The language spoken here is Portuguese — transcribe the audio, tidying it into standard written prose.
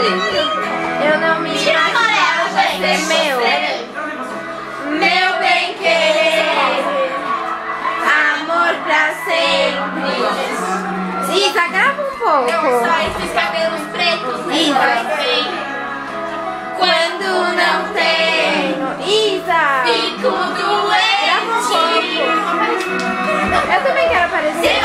Eu não me imaginava ser meu. Meu bem querer. Amor pra sempre. Isa, grava um pouco. Só esses cabelos pretos. Isa. Quando não tenho, Isa. fico doente. Grava um pouco. Eu também quero aparecer.